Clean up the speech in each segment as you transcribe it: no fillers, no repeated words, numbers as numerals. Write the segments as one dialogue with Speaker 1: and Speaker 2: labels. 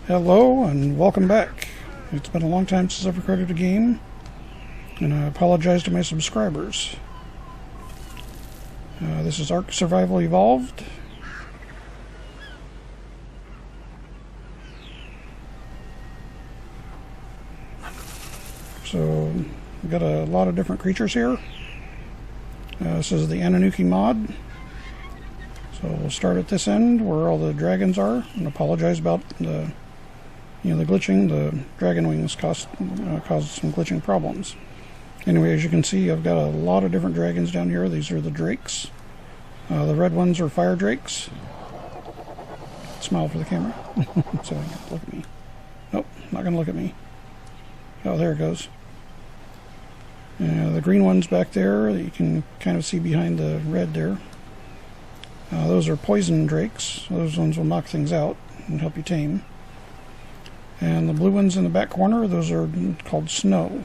Speaker 1: Hello and welcome back. It's been a long time since I've recorded a game, and I apologize to my subscribers. This is Ark Survival Evolved. So, we've got a lot of different creatures here. This is the Annunaki mod. So we'll start at this end where all the dragons are, and apologize about the glitching. The dragon wings caused some glitching problems. Anyway, as you can see, I've got a lot of different dragons down here. These are the drakes. The red ones are fire drakes. Smile for the camera. So you can look at me. Nope, not going to look at me. Oh, there it goes. The green ones back there, you can kind of see behind the red there. Those are poison drakes. Those ones will knock things out and help you tame. And the blue ones in the back corner, those are called snow.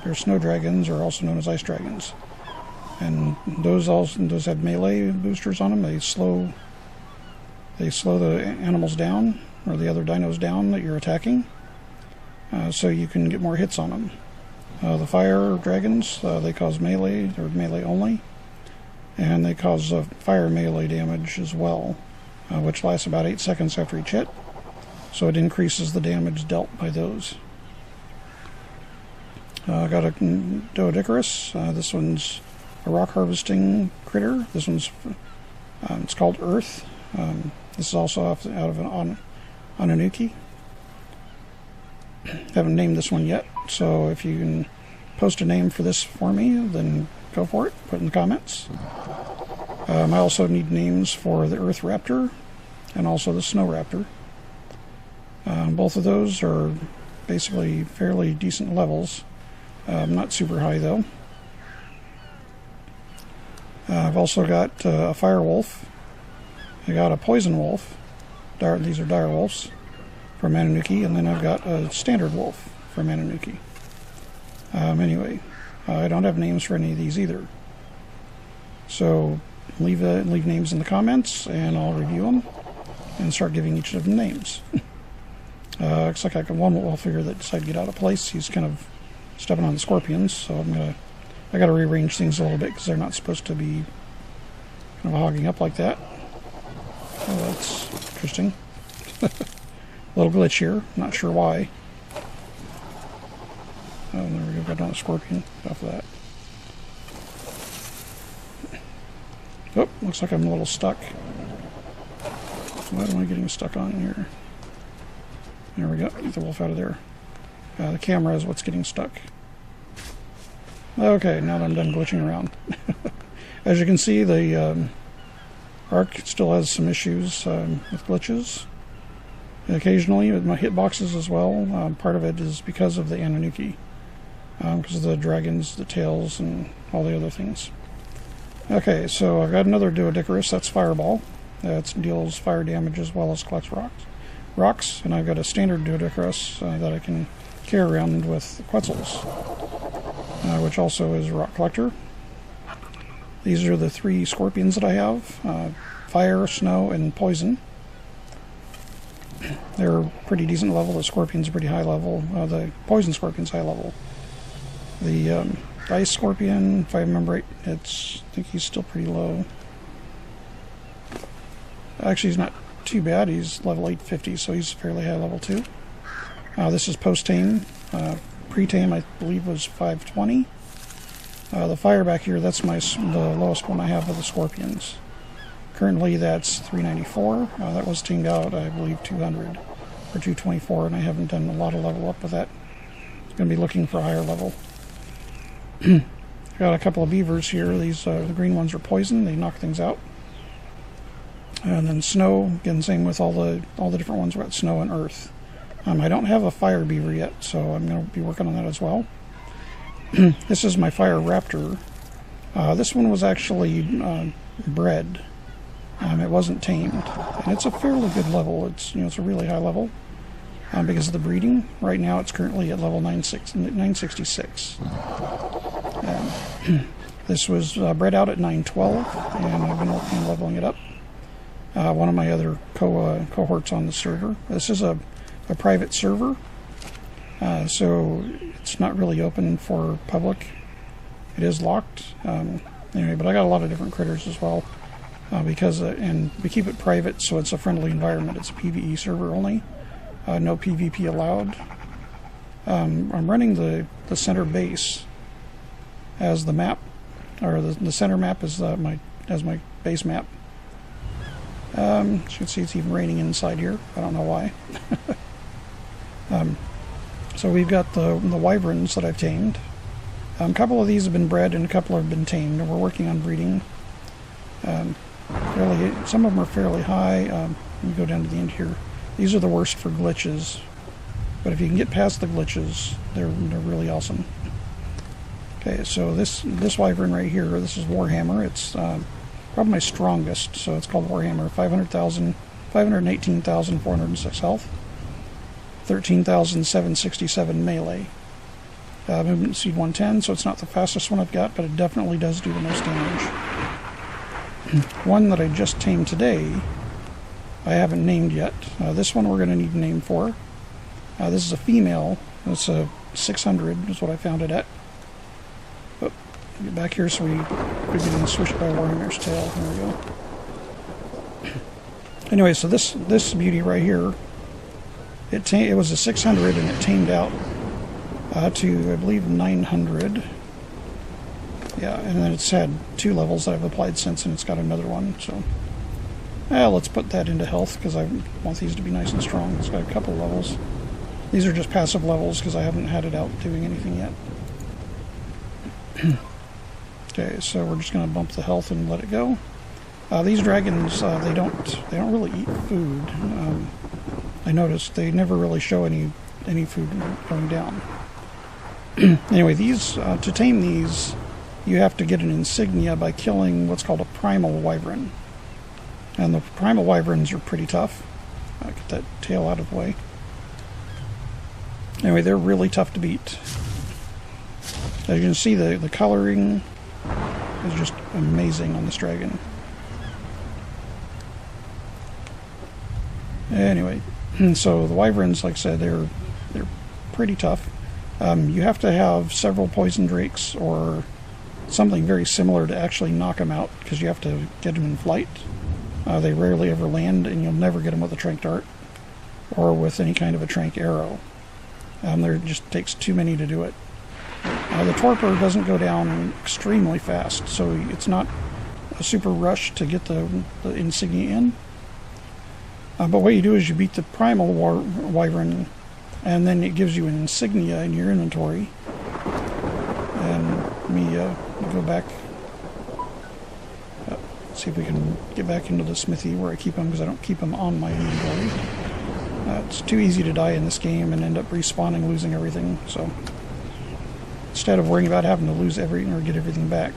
Speaker 1: They're snow dragons, or also known as ice dragons. And those have melee boosters on them. They slow the animals down, or the other dinos down that you're attacking, so you can get more hits on them. The fire dragons, they cause melee, or melee only, and they cause fire melee damage as well, which lasts about 8 seconds after each hit. So it increases the damage dealt by those. I got a Doedicarus. This one's a rock harvesting critter. This one's it's called Earth. This is also out of an Annunaki. Haven't named this one yet, so if you can post a name for this for me, then go for it. Put it in the comments. I also need names for the Earth Raptor and also the Snow Raptor. Both of those are basically fairly decent levels. Not super high though. I've also got a fire wolf. I got a poison wolf. These are dire wolves from Annunaki, and then I've got a standard wolf from Annunaki. Anyway, I don't have names for any of these either. So leave names in the comments, and I'll review them and start giving each of them names. Looks like I got one wolf here that decided to get out of place. He's kind of stepping on the scorpions, so I gotta rearrange things a little bit because they're not supposed to be kind of hogging up like that. Oh, that's interesting. A little glitch here, not sure why. Oh, there we go, got down a scorpion off of that. Oh, looks like I'm a little stuck. Why am I getting stuck on here? There we go, get the wolf out of there. The camera is what's getting stuck. Okay, now that I'm done glitching around. As you can see, the Ark still has some issues with glitches. Occasionally, with my hitboxes as well. Part of it is because of the Annunaki. Because of the dragons, the tails, and all the other things. Okay, so I've got another Doedicarus, that's Fireball. That deals fire damage as well as collects rocks. And I've got a standard Doedicarus that I can carry around with Quetzals, which also is a rock collector. These are the 3 scorpions that I have. Fire, snow, and poison. They're pretty decent level. The scorpion's pretty high level. The poison scorpion's high level. The ice scorpion, if I remember right, I think he's still pretty low. Actually, he's not too bad. He's level 850, so he's fairly high level too. This is post-tame. Pre-tame, I believe, was 520. The fire back here, that's the lowest one I have of the scorpions. Currently, that's 394. That was tamed out, I believe, 200 or 224, and I haven't done a lot of level up with that. I'm going to be looking for a higher level. Got a couple of beavers here. These the green ones are poison. They knock things out. And then snow, again, same with all the different ones. We've got snow and earth. I don't have a fire beaver yet, so I'm going to be working on that as well. This is my fire raptor. This one was actually bred. It wasn't tamed, and it's a fairly good level. It's a really high level because of the breeding. Right now, it's currently at level 966. This was bred out at 912, and I've been working on leveling it up. One of my other cohorts on the server. This is a a private server, so it's not really open for public. It is locked. Anyway, but I got a lot of different critters as well, because and we keep it private, so it's a friendly environment. It's a PvE server only, no PvP allowed. I'm running the center base as the map, or the center map is my base map. As you can see, it's even raining inside here. I don't know why. So we've got the wyverns that I've tamed. A couple of these have been bred and a couple have been tamed, and we're working on breeding. Some of them are fairly high. Let me go down to the end here. These are the worst for glitches, but if you can get past the glitches, they're really awesome. Okay, so this wyvern right here, this is Warhammer. It's probably my strongest, so it's called Warhammer. 518,406 health, 13,767 melee. Movement speed 110, so it's not the fastest one I've got, but it definitely does do the most damage. One that I just tamed today, I haven't named yet. This one we're going to need a name for. This is a female. It's a 600 is what I found it at. Oh, get back here so we could be swished by Warhammer's tail. There we go. Anyway, so this beauty right here, it was a 600 and it tamed out to, I believe, 900. Yeah, and then it's had 2 levels that I've applied since, and it's got another one. So, let's put that into health because I want these to be nice and strong. It's got a couple levels. These are just passive levels because I haven't had it out doing anything yet. Okay, so we're just going to bump the health and let it go. These dragons, they don't really eat food. I noticed they never really show any food going down. Anyway, these to tame these, you have to get an insignia by killing what's called a primal wyvern. And the primal wyverns are pretty tough. Get that tail out of the way. Anyway, they're really tough to beat. As you can see, the coloring is just amazing on this dragon. Anyway, so the wyverns, like I said, they're pretty tough. You have to have several poison drakes or something very similar to actually knock them out, because you have to get them in flight. They rarely ever land, and you'll never get them with a Tranq dart or with any kind of a Tranq arrow. There just takes too many to do it. The torpor doesn't go down extremely fast, so it's not a super rush to get the insignia in. But what you do is you beat the primal wyvern, and then it gives you an insignia in your inventory. And let me go back. See if we can get back into the smithy where I keep them, because I don't keep them on my inventory. It's too easy to die in this game and end up respawning, losing everything. So instead of worrying about having to lose everything or get everything back,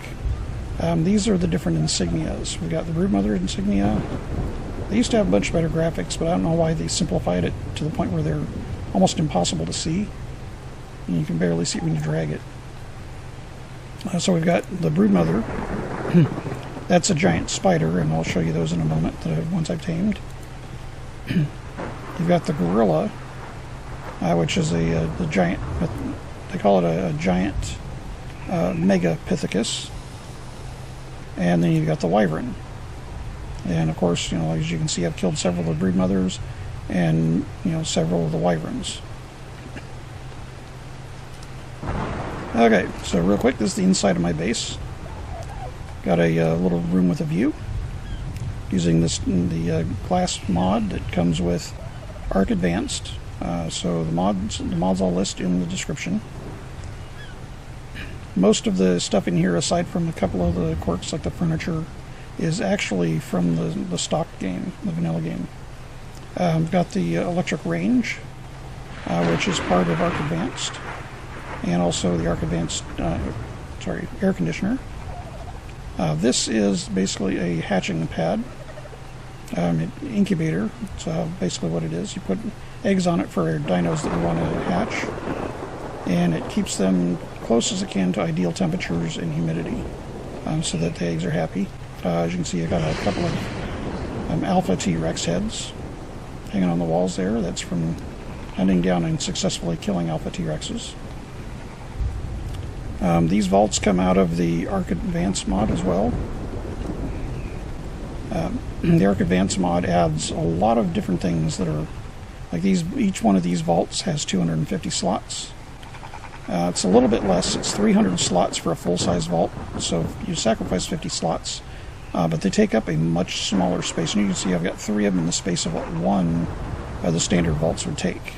Speaker 1: these are the different insignias. We've got the Broodmother insignia. They used to have much better graphics, but I don't know why they simplified it to the point where they're almost impossible to see. And you can barely see it when you drag it. So we've got the Broodmother. That's a giant spider, and I'll show you those in a moment, once I've tamed. You've got the Gorilla, which is the giant, they call it a giant Megapithecus. And then you've got the Wyvern. And of course, as you can see, I've killed several of the Broodmothers and, several of the Wyverns. Okay, so real quick, this is the inside of my base. Got a little room with a view. Using the glass mod that comes with Ark Advanced. So the mods I'll list in the description. Most of the stuff in here, aside from a couple of the quirks like the furniture, is actually from the stock game, the vanilla game. I've got the electric range, which is part of Ark Advanced, and also the Ark Advanced, air conditioner. This is basically a hatching pad, incubator. It's basically what it is. You put eggs on it for dinos that you want to hatch, and it keeps them close as it can to ideal temperatures and humidity, so that the eggs are happy. As you can see, I got a couple of alpha T-Rex heads hanging on the walls there. That's from hunting down and successfully killing alpha T-Rexes. These vaults come out of the Ark Advanced mod as well. The Ark Advanced mod adds a lot of different things that are like these. Each one of these vaults has 250 slots. It's a little bit less. It's 300 slots for a full-size vault, so you sacrifice 50 slots. But they take up a much smaller space. And you can see I've got 3 of them in the space of what one of the standard vaults would take.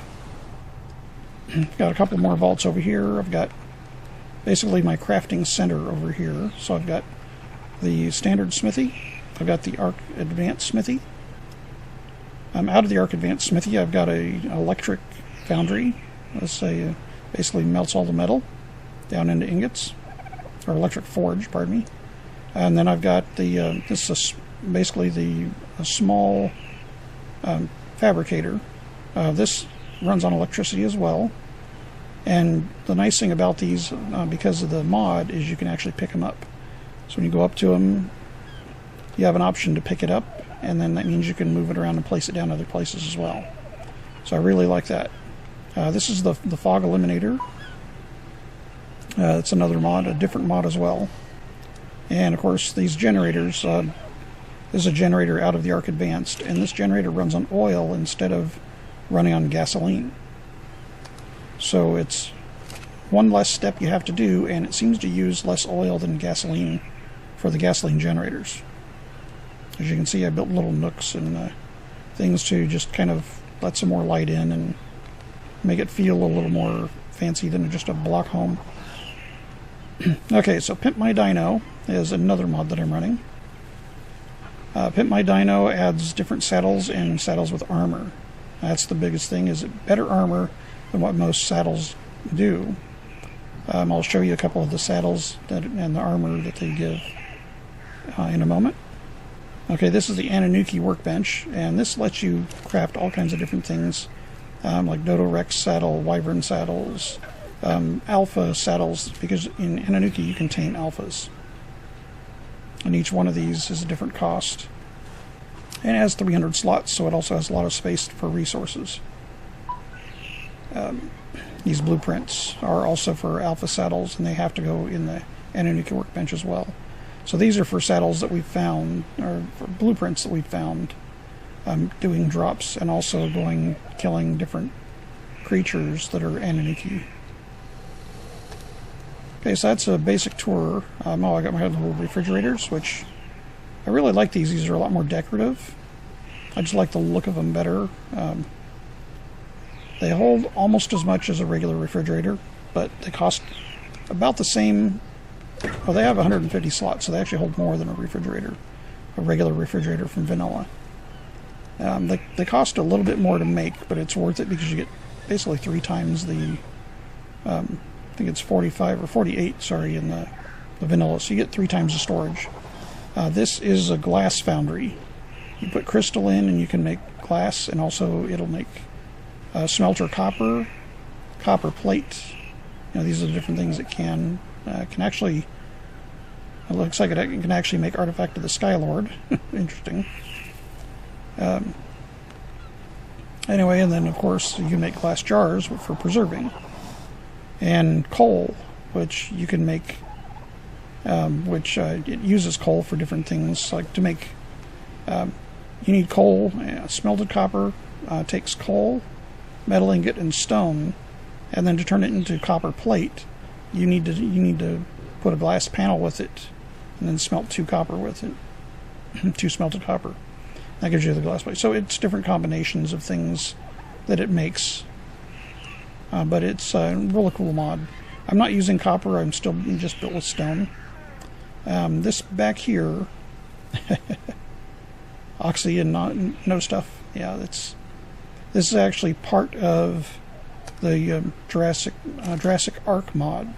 Speaker 1: I've got a couple more vaults over here. I've got basically my crafting center over here. So I've got the standard smithy. I've got the Ark Advanced smithy. Out of the Ark Advanced smithy, I've got an electric foundry. Let's say basically melts all the metal down into ingots, or electric forge, pardon me. And then I've got the this is basically a small fabricator. This runs on electricity as well. And the nice thing about these, because of the mod, is you can actually pick them up. So when you go up to them, you have an option to pick it up, and then that means you can move it around and place it down other places as well. So I really like that. This is the fog eliminator. It's another mod, a different mod as well. And of course these generators, this is a generator out of the Ark Advanced, and this generator runs on oil instead of running on gasoline. So it's one less step you have to do, and it seems to use less oil than gasoline for the gasoline generators. As you can see, I built little nooks and things to just kind of let some more light in and make it feel a little more fancy than just a block home. Okay, so Pimp My Dino is another mod that I'm running. Pimp My Dino adds different saddles and saddles with armor. That's the biggest thing, is it better armor than what most saddles do. I'll show you a couple of the saddles and the armor that they give in a moment. Okay, this is the Annunaki workbench, and this lets you craft all kinds of different things, like Dodo Rex saddle, Wyvern saddles, alpha saddles, because in Annunaki you can tame alphas. And each one of these is a different cost. And it has 300 slots, so it also has a lot of space for resources. These blueprints are also for alpha saddles, and they have to go in the Annunaki workbench as well. So these are for saddles that we've found, or for blueprints that we've found, doing drops, and also killing different creatures that are Annunaki. Okay, so that's a basic tour. I got my little refrigerators, which I really like these. These are a lot more decorative. I just like the look of them better. They hold almost as much as a regular refrigerator, but they cost about the same. Well, they have 150 slots, so they actually hold more than a regular refrigerator from vanilla. They cost a little bit more to make, but it's worth it because you get basically 3 times the, I think it's 45 or 48, sorry, in the vanilla, so you get 3 times the storage. This is a glass foundry. You put crystal in and you can make glass, and also it'll make smelter copper, copper plate. These are the different things it can actually. It looks like it can actually make Artifact of the Skylord. Interesting. Anyway, and then of course you can make glass jars for preserving, and coal, which you can make, it uses coal for different things, like to make. You need coal. Smelted copper takes coal, metal ingot, and stone, and then to turn it into copper plate, you need to put a glass panel with it, and then smelt 2 copper with it, 2 smelted copper. That gives you the glass plate. So it's different combinations of things that it makes, but it's a really cool mod. I'm not using copper. I'm still just built with stone. This back here, oxy and no stuff. Yeah, this is actually part of the Jurassic Ark mod.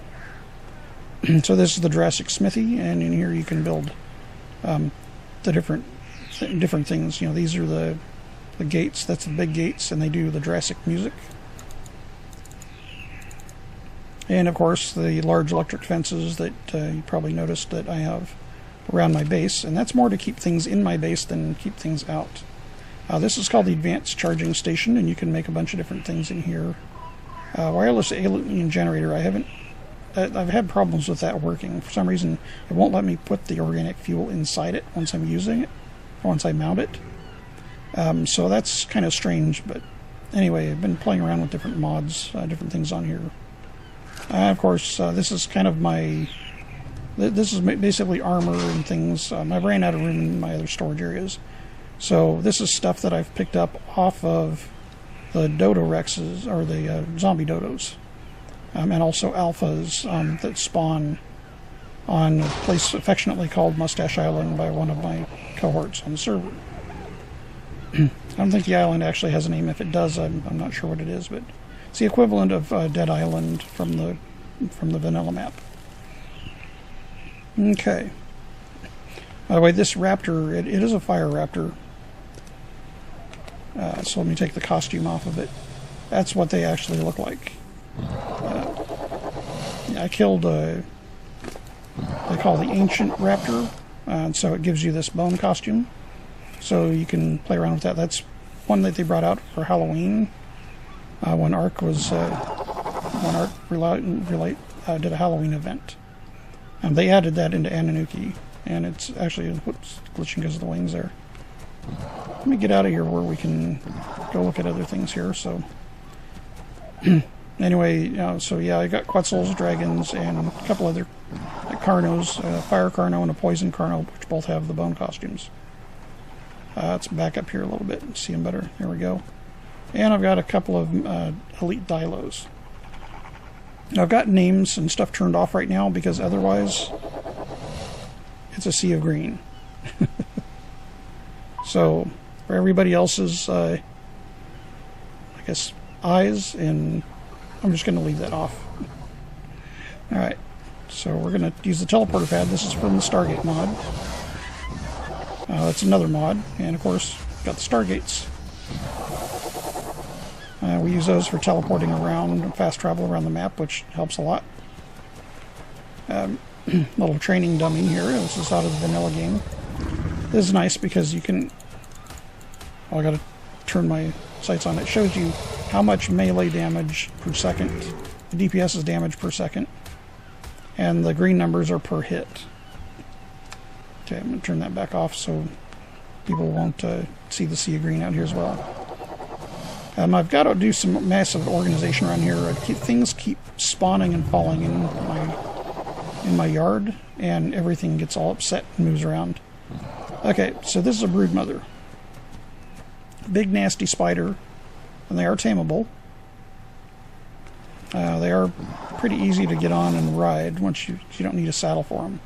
Speaker 1: So this is the Jurassic Smithy, and in here you can build the different things. These are the gates. That's the big gates, and they do the Jurassic music. And of course the large electric fences that you probably noticed that I have around my base, and that's more to keep things in my base than keep things out. This is called the Advanced Charging Station, and you can make a bunch of different things in here. Wireless alien generator, I've had problems with that working. For some reason, it won't let me put the organic fuel inside it once I'm using it, or once I mount it. So that's kind of strange, but anyway, I've been playing around with different mods, different things on here. Of course, this is kind of this is basically armor and things. I ran out of room in my other storage areas. So this is stuff that I've picked up off of the Dodo Rexes, or the zombie dodos. And also alphas that spawn on a place affectionately called Mustache Island by one of my cohorts on the server. I don't think the island actually has a name. If it does, I'm not sure what it is, but it's the equivalent of Dead Island from the vanilla map. Okay. By the way, this raptor, it is a fire raptor. So let me take the costume off of it. That's what they actually look like. I killed they call the ancient raptor, and so it gives you this bone costume. So you can play around with that. That's one that they brought out for Halloween when Ark was did a Halloween event. They added that into Annunaki, and it's actually glitching because of the wings there. Let me get out of here where we can go look at other things here. So anyway, so yeah, I got Quetzals, dragons, and a couple other Carnos, a fire Carno and a poison Carno, which both have the bone costumes. Let's back up here a little bit and see them better. There we go. And I've got a couple of elite Dilos. Now, I've got names and stuff turned off right now because otherwise it's a sea of green. So for everybody else's, I guess, eyes, and I'm just going to leave that off. Alright, so we're going to use the teleporter pad. This is from the Stargate mod. That's another mod, and of course, got the Stargates. We use those for teleporting around, fast travel around the map, which helps a lot. Little training dummy here. This is out of the vanilla game. This is nice because you can... Well, I gotta turn my sights on. It shows you how much melee damage per second, the DPS is damage per second, and the green numbers are per hit. Okay, I'm gonna turn that back off so people won't see the sea of green out here as well. I've got to do some massive organization around here. Things keep spawning and falling in my yard, and everything gets all upset and moves around. Okay, so this is a broodmother. Big nasty spider, and they are tameable. They are pretty easy to get on and ride once you don't need a saddle for them.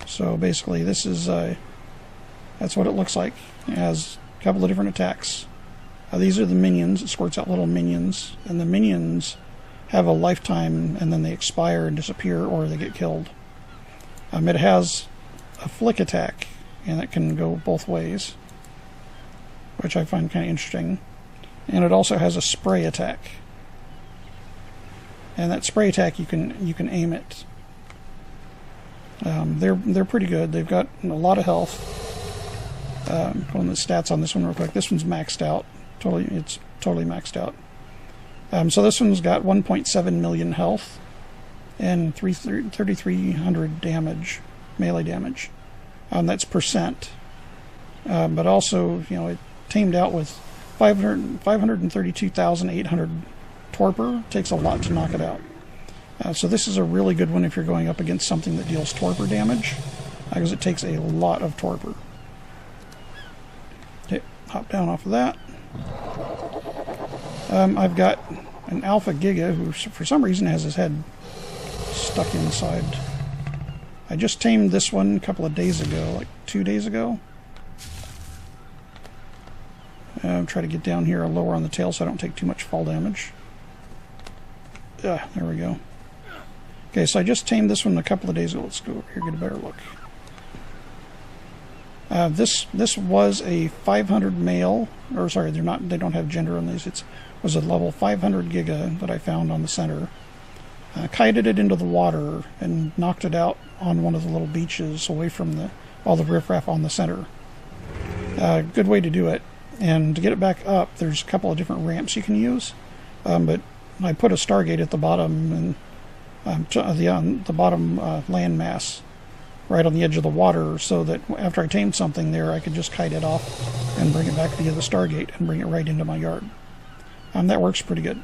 Speaker 1: So basically, this is that's what it looks like. It has a couple of different attacks. These are the minions. It squirts out little minions, and the minions have a lifetime, and then they expire and disappear, or they get killed. It has a flick attack, and it can go both ways, which I find kind of interesting. And it also has a spray attack, and that spray attack you can aim it. They're pretty good. They've got a lot of health. Going to the stats on this one real quick. This one's maxed out. It's totally maxed out. So this one's got 1.7 million health and 3,300 damage, melee damage. That's percent. But also, it tamed out with 532,800 torpor. Takes a lot to knock it out. So this is a really good one if you're going up against something that deals torpor damage, because it takes a lot of torpor. Okay, hop down off of that. I've got an Alpha Giga who, for some reason, has his head stuck inside. I just tamed this one a couple of days ago, like 2 days ago. Try to get down here lower on the tail so I don't take too much fall damage. There we go. Okay, so I just tamed this one a couple of days ago. Let's go over here, get a better look. This was a 500 male, or sorry, they don't have gender on these. It was a level 500 Giga that I found on the center. Kited it into the water and knocked it out on one of the little beaches away from the all the riffraff on the center. Good way to do it. And to get it back up, there's a couple of different ramps you can use. But I put a Stargate at the bottom, and the bottom landmass, right on the edge of the water, so that after I tamed something there, I could just kite it off and bring it back via the Stargate and bring it right into my yard. That works pretty good.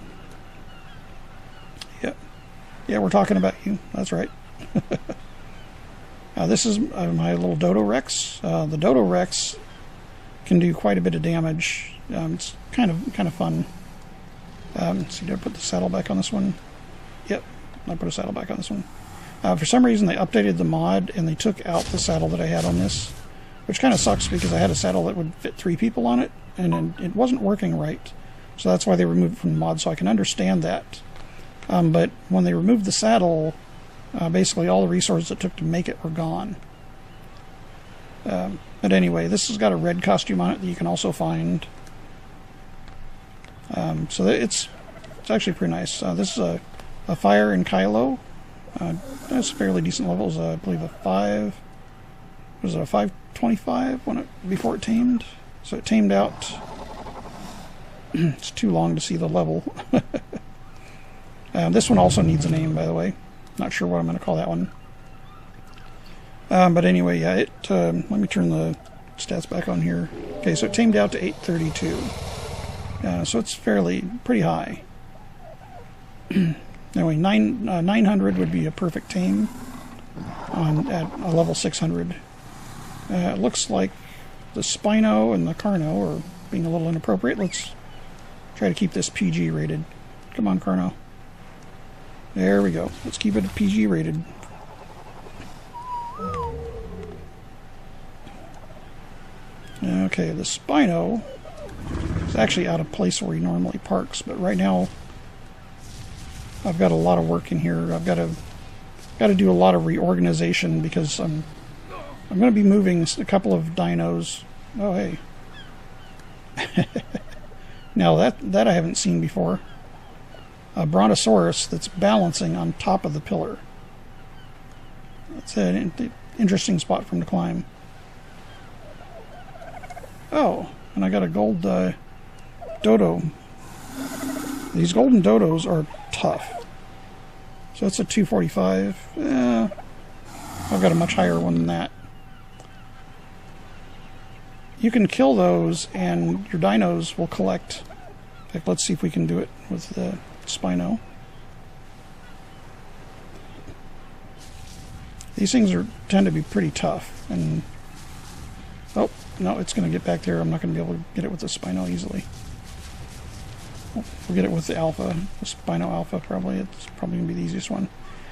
Speaker 1: Yeah, we're talking about you. That's right. This is my little Dodo Rex. The Dodo Rex can do quite a bit of damage. It's kind of fun. Let's see, did I put the saddle back on this one? Yep, I put a saddle back on this one. For some reason, they updated the mod and they took out the saddle that I had on this, which kind of sucks because I had a saddle that would fit 3 people on it, and it wasn't working right. So that's why they removed it from the mod, so I can understand that. But when they removed the saddle, basically all the resources it took to make it were gone. But anyway, this has got a red costume on it that you can also find. So it's actually pretty nice. This is a Fire in Kylo. That's fairly decent levels. I believe a 5... Was it a 525 before it tamed? So it tamed out... It's too long to see the level. This one also needs a name, by the way. Not sure what I'm going to call that one. But anyway, yeah, let me turn the stats back on here. Okay, so it tamed out to 832. So it's pretty high. Anyway, 900 would be a perfect tame at a level 600. It looks like the Spino and the Carno are being a little inappropriate. Let's try to keep this PG rated. Come on, Carno. There we go. Let's keep it PG rated. Okay, the Spino is actually out of place where he normally parks, but right now I've got a lot of work in here. I've got to do a lot of reorganization because I'm going to be moving a couple of dinos. Oh, hey. Now that I haven't seen before. A Brontosaurus that's balancing on top of the pillar. That's an interesting spot for him to climb. Oh, and I got a gold dodo. These golden dodos are tough. So that's a 245. I've got a much higher one than that. You can kill those and your dinos will collect. In fact, let's see if we can do it with the Spino. These things tend to be pretty tough, and oh no, it's going to get back there. I'm not going to be able to get it with the Spino easily. We'll get it with the Alpha, the Spino Alpha. Probably it's probably going to be the easiest one.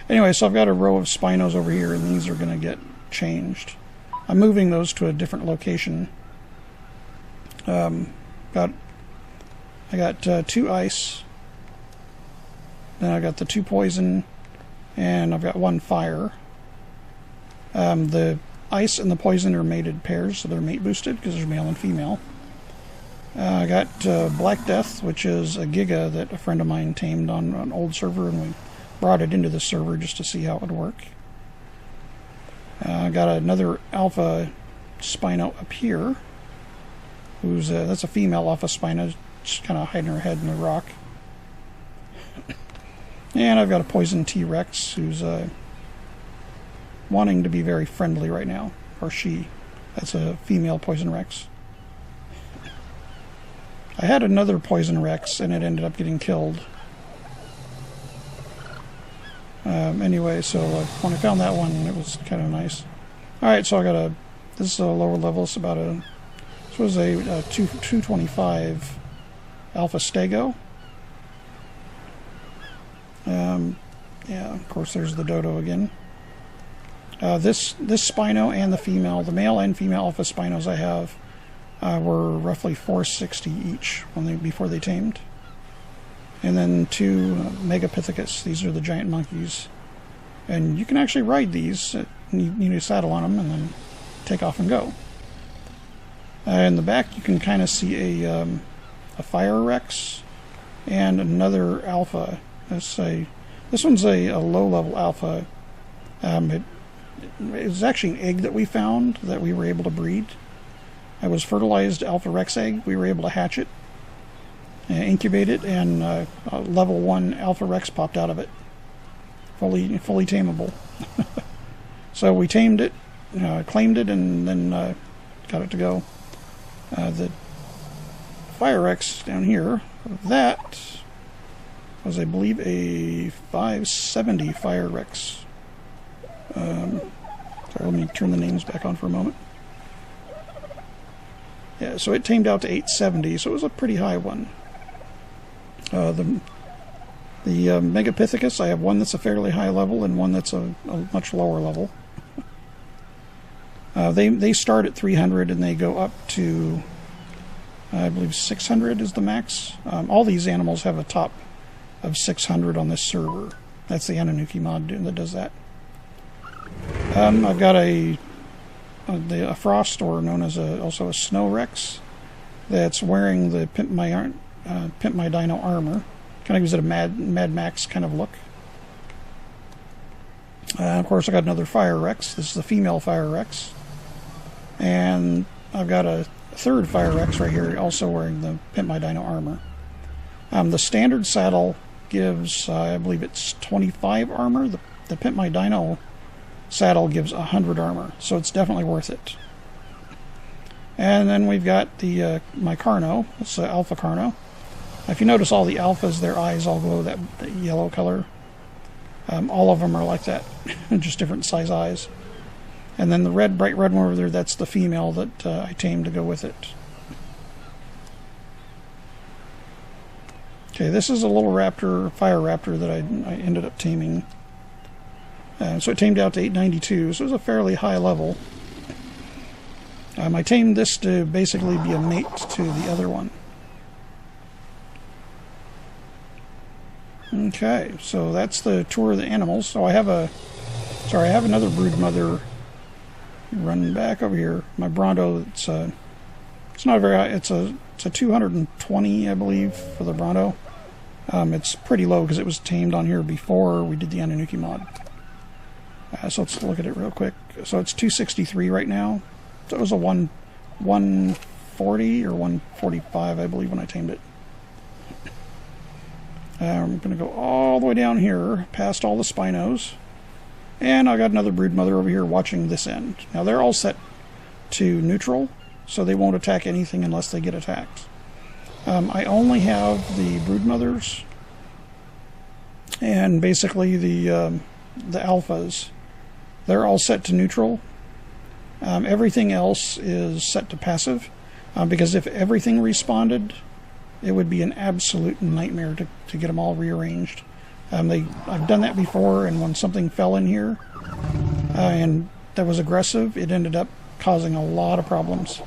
Speaker 1: Anyway, so I've got a row of Spinos over here, and these are going to get changed. I'm moving those to a different location. I got 2 ice. Then I got the 2 poison, and I've got 1 fire. The ice and the poison are mated pairs, so they're mate boosted because they're male and female. I got Black Death, which is a Giga that a friend of mine tamed on an old server, and we brought it into the server just to see how it would work. I got another Alpha Spino up here. That's a female Alpha Spino, just kind of hiding her head in the rock. And I've got a Poison T-Rex who's wanting to be very friendly right now. Or she. That's a female Poison Rex. I had another Poison Rex and it ended up getting killed. Anyway, so when I found that one, it was kind of nice. Alright, so I got this is a lower level. It's about this was a 225 Alpha Stego. Yeah, of course there's the Dodo again. This Spino and the male and female Alpha Spinos I have were roughly 460 each before they tamed. And then 2 Megapithecus. These are the giant monkeys. And you can actually ride these. You need a saddle on them and then take off and go. In the back you can kind of see a Fire Rex and another Alpha. This one's a low-level Alpha. it was actually an egg that we found that we were able to breed. It was fertilized Alpha Rex egg. We were able to hatch it, incubate it, and level 1 Alpha Rex popped out of it. Fully tameable. So we tamed it, claimed it, and then got it to go. The Fire Rex down here, that was, I believe, a 570 Fire Rex. Sorry, let me turn the names back on for a moment. Yeah, so it tamed out to 870, so it was a pretty high one. The Megapithecus, I have one that's a fairly high level and one that's a much lower level. They start at 300 and they go up to, I believe, 600 is the max. All these animals have a top of 600 on this server. That's the Annunaki mod that does that. I've got a frost, or known as also a snow rex, that's wearing the Pimp My Dino armor. Kind of gives it a Mad Max kind of look. Of course, I got another Fire Rex. This is the female Fire Rex. And I've got a third Fire Rex right here, also wearing the Pimp My Dino armor. The standard saddle gives, I believe it's 25 armor. The Pimp My Dino saddle gives 100 armor, so it's definitely worth it. And then we've got my Carno. It's Alpha Carno. If you notice, all the alphas, their eyes all glow that yellow color. All of them are like that, just different size eyes. And then the bright red one over there, that's the female that I tamed to go with it. Okay, this is a little raptor, fire raptor, that I ended up taming. So it tamed out to 892, so it was a fairly high level. I tamed this to basically be a mate to the other one. Okay, so that's the tour of the animals. So I have another brood mother running back over here. My Bronto, it's not very high. It's a 220, I believe, for the Bronto. It's pretty low because it was tamed on here before we did the Annunaki mod. So let's look at it real quick. So it's 263 right now. So it was a 140 or 145, I believe, when I tamed it. I'm going to go all the way down here, past all the Spinos. And I got another brood mother over here watching this end. Now they're all set to neutral, so they won't attack anything unless they get attacked. I only have the brood mothers and basically the alphas. They're all set to neutral. Everything else is set to passive, because if everything responded, it would be an absolute nightmare to get them all rearranged. I've done that before, and when something fell in here and that was aggressive, it ended up causing a lot of problems.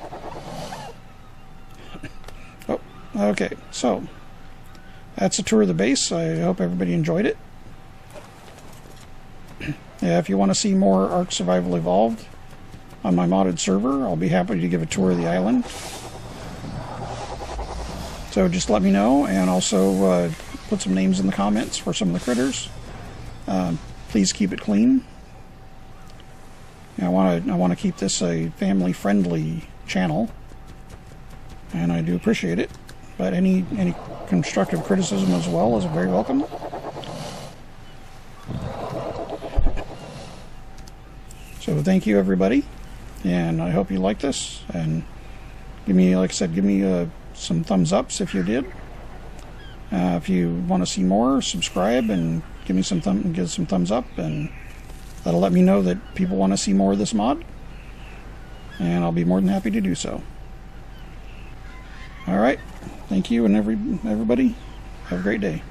Speaker 1: Oh, okay, so that's a tour of the base. I hope everybody enjoyed it. Yeah, if you want to see more Ark Survival Evolved on my modded server, I'll be happy to give a tour of the island. So just let me know, and also put some names in the comments for some of the critters. Please keep it clean. I want to keep this a family-friendly channel, and I do appreciate it. But any constructive criticism as well is very welcome. So thank you, everybody, and I hope you like this. And give me, like I said, give me some thumbs ups if you did. If you want to see more, subscribe and give some thumbs up, and that'll let me know that people want to see more of this mod, and I'll be more than happy to do so. All right, thank you, and everybody have a great day.